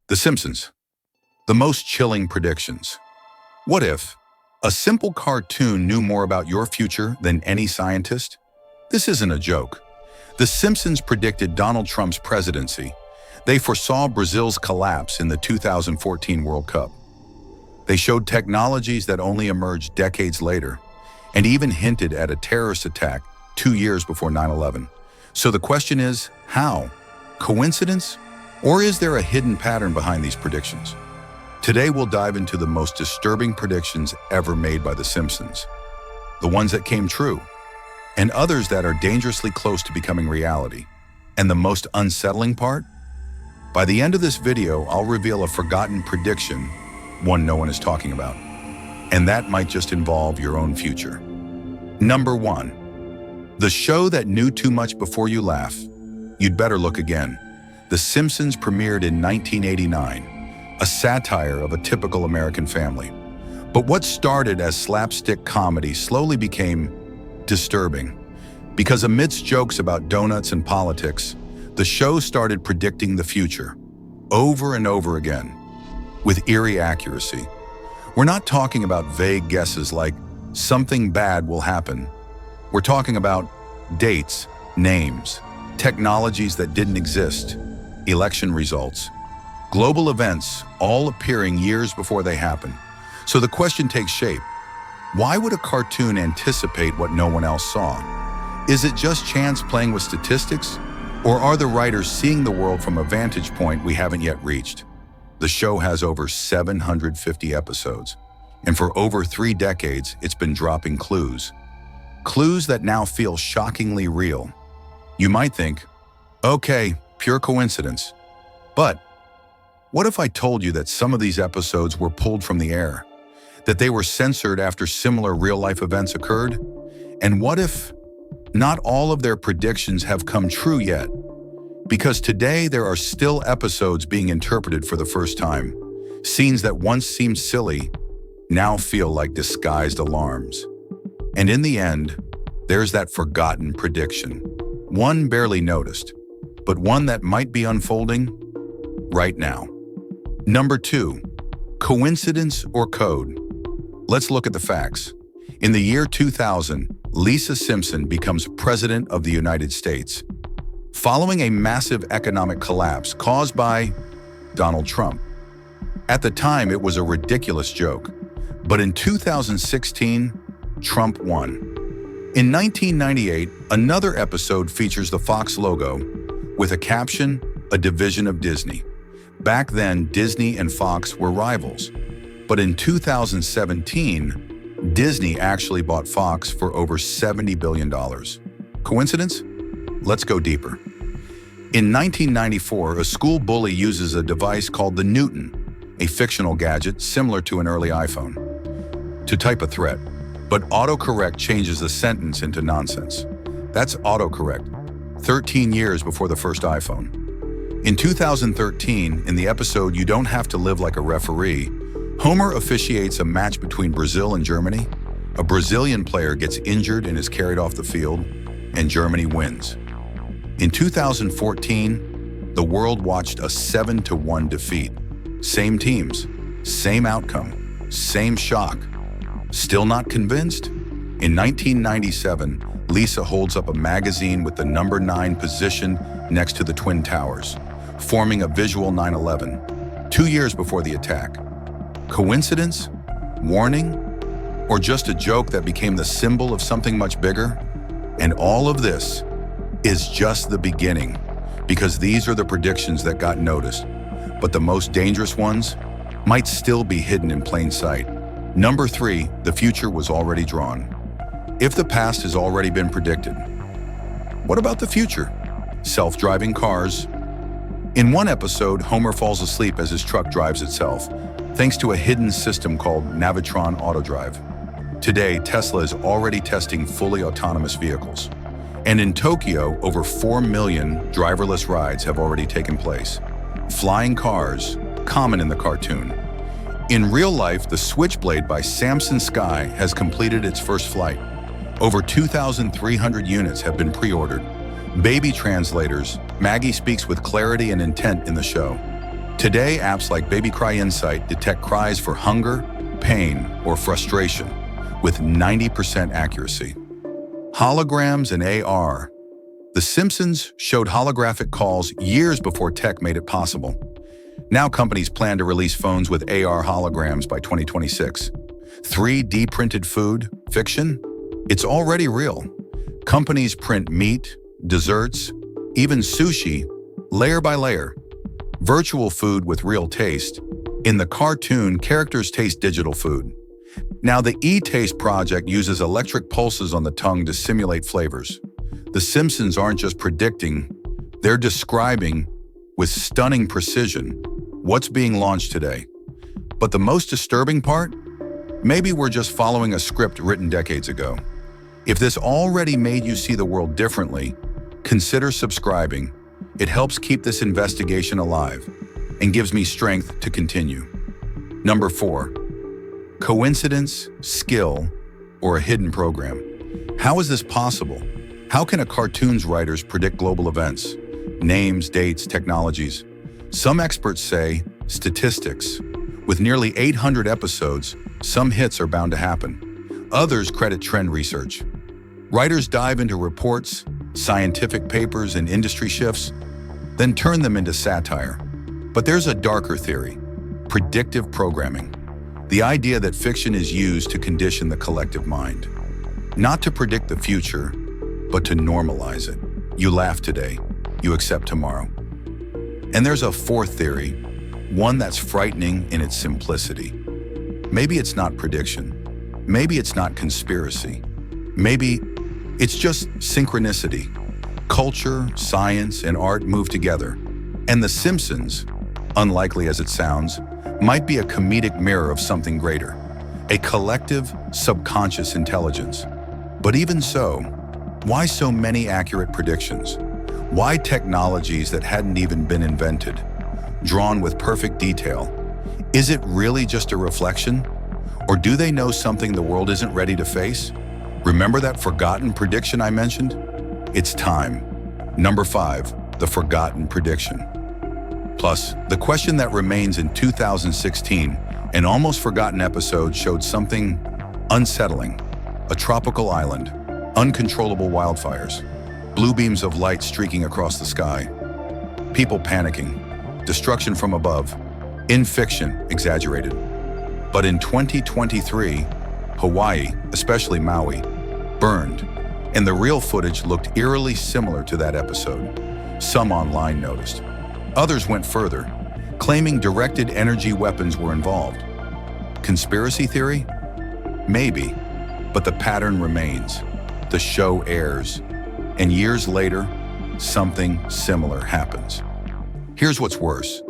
The Simpsons. The most chilling predictions. What if a simple cartoon knew more about your future than any scientist? This isn't a joke. The Simpsons predicted Donald Trump's presidency. They foresaw Brazil's collapse in the 2014 World Cup. They showed technologies that only emerged decades later, and even hinted at a terrorist attack 2 years before 9/11. So the question is, how? Coincidence? Or is there a hidden pattern behind these predictions? Today we'll dive into the most disturbing predictions ever made by The Simpsons. The ones that came true, and others that are dangerously close to becoming reality. And the most unsettling part? By the end of this video, I'll reveal a forgotten prediction, one no one is talking about. And that might just involve your own future. Number 1. The show that knew too much before you laugh. You'd better look again. The Simpsons premiered in 1989, a satire of a typical American family. But what started as slapstick comedy slowly became disturbing, because amidst jokes about donuts and politics, the show started predicting the future, over and over again, with eerie accuracy. We're not talking about vague guesses like something bad will happen. We're talking about dates, names, technologies that didn't exist, election results, global events all appearing years before they happen. So the question takes shape. Why would a cartoon anticipate what no one else saw? Is it just chance playing with statistics? Or are the writers seeing the world from a vantage point we haven't yet reached? The show has over 750 episodes, and for over 3 decades, it's been dropping clues. Clues that now feel shockingly real. You might think, okay, pure coincidence. But what if I told you that some of these episodes were pulled from the air? That they were censored after similar real-life events occurred? And what if not all of their predictions have come true yet? Because today there are still episodes being interpreted for the first time. Scenes that once seemed silly now feel like disguised alarms. And in the end, there's that forgotten prediction. One barely noticed, but one that might be unfolding right now. Number 2, coincidence or code? Let's look at the facts. In the year 2000, Lisa Simpson becomes President of the United States, following a massive economic collapse caused by Donald Trump. At the time, it was a ridiculous joke, but in 2016, Trump won. In 1998, another episode features the Fox logo with a caption, "A division of Disney." Back then, Disney and Fox were rivals. But in 2017, Disney actually bought Fox for over $70 billion. Coincidence? Let's go deeper. In 1994, a school bully uses a device called the Newton, a fictional gadget similar to an early iPhone, to type a threat. But autocorrect changes the sentence into nonsense. That's autocorrect, 13 years before the first iPhone. In 2013, in the episode You Don't Have to Live Like a Referee, Homer officiates a match between Brazil and Germany. A Brazilian player gets injured and is carried off the field, and Germany wins. In 2014, the world watched a 7-1 defeat. Same teams, same outcome, same shock. Still not convinced? In 1997, Lisa holds up a magazine with the number 9 positioned next to the Twin Towers, forming a visual 9/11, 2 years before the attack. Coincidence? Warning? Or just a joke that became the symbol of something much bigger? And all of this is just the beginning, because these are the predictions that got noticed, but the most dangerous ones might still be hidden in plain sight. Number 3, the future was already drawn. If the past has already been predicted, what about the future? Self-driving cars. In one episode, Homer falls asleep as his truck drives itself, thanks to a hidden system called Navitron Autodrive. Today, Tesla is already testing fully autonomous vehicles. And in Tokyo, over 4 million driverless rides have already taken place. Flying cars, common in the cartoon. In real life, the Switchblade by Samsung Sky has completed its first flight. Over 2,300 units have been pre-ordered. Baby translators, Maggie speaks with clarity and intent in the show. Today, apps like Baby Cry Insight detect cries for hunger, pain, or frustration with 90% accuracy. Holograms and AR. The Simpsons showed holographic calls years before tech made it possible. Now companies plan to release phones with AR holograms by 2026. 3D printed food, fiction? It's already real. Companies print meat, desserts, even sushi, layer by layer. Virtual food with real taste. In the cartoon, characters taste digital food. Now the E-Taste project uses electric pulses on the tongue to simulate flavors. The Simpsons aren't just predicting, they're describing with stunning precision what's being launched today. But the most disturbing part? Maybe we're just following a script written decades ago. If this already made you see the world differently, consider subscribing. It helps keep this investigation alive and gives me strength to continue. Number 4. Coincidence, skill, or a hidden program. How is this possible? How can a cartoon's writers predict global events? Names, dates, technologies. Some experts say statistics. With nearly 800 episodes, some hits are bound to happen. Others credit trend research. Writers dive into reports, scientific papers, and industry shifts, then turn them into satire. But there's a darker theory: predictive programming. The idea that fiction is used to condition the collective mind. Not to predict the future, but to normalize it. You laugh today, you accept tomorrow. And there's a fourth theory, one that's frightening in its simplicity. Maybe it's not prediction. Maybe it's not conspiracy. Maybe it's just synchronicity. Culture, science, and art move together. And The Simpsons, unlikely as it sounds, might be a comedic mirror of something greater, a collective, subconscious intelligence. But even so, why so many accurate predictions? Why technologies that hadn't even been invented, drawn with perfect detail? Is it really just a reflection? Or do they know something the world isn't ready to face? Remember that forgotten prediction I mentioned? It's time. Number 5, the forgotten prediction. Plus, the question that remains in 2016, an almost forgotten episode showed something unsettling. A tropical island, uncontrollable wildfires, blue beams of light streaking across the sky, people panicking, destruction from above. In fiction, exaggerated. But in 2023, Hawaii, especially Maui, burned, and the real footage looked eerily similar to that episode. Some online noticed. Others went further, claiming directed energy weapons were involved. Conspiracy theory? Maybe, but the pattern remains. The show airs, and years later, something similar happens. Here's what's worse.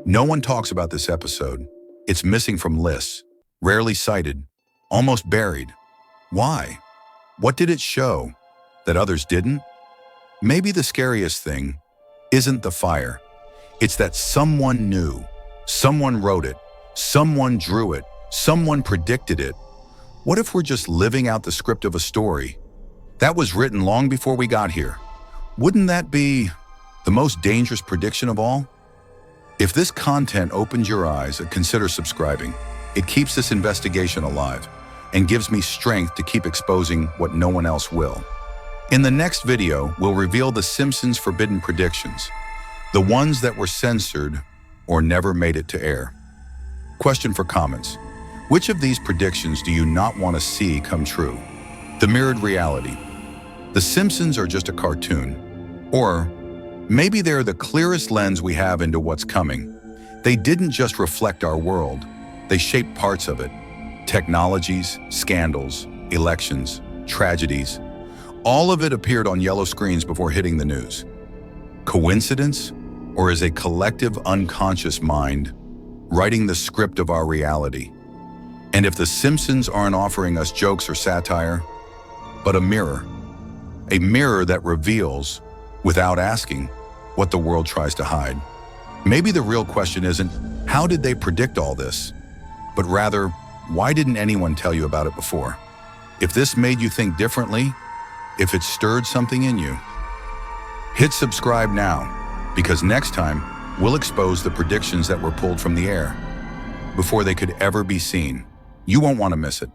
No one talks about this episode. It's missing from lists, rarely cited, almost buried. Why? What did it show that others didn't? Maybe the scariest thing isn't the fire. It's that someone knew, someone wrote it, someone drew it, someone predicted it. What if we're just living out the script of a story that was written long before we got here? Wouldn't that be the most dangerous prediction of all? If this content opens your eyes, consider subscribing. It keeps this investigation alive and gives me strength to keep exposing what no one else will. In the next video, we'll reveal the Simpsons' forbidden predictions, the ones that were censored or never made it to air. Question for comments: which of these predictions do you not want to see come true? The mirrored reality. The Simpsons are just a cartoon. Or maybe they're the clearest lens we have into what's coming. They didn't just reflect our world, they shaped parts of it. Technologies, scandals, elections, tragedies. All of it appeared on yellow screens before hitting the news. Coincidence? Or is a collective unconscious mind writing the script of our reality? And if the Simpsons aren't offering us jokes or satire, but a mirror that reveals, without asking, what the world tries to hide. Maybe the real question isn't, how did they predict all this? But rather, why didn't anyone tell you about it before? If this made you think differently, if it stirred something in you, hit subscribe now, because next time, we'll expose the predictions that were pulled from the air before they could ever be seen. You won't want to miss it.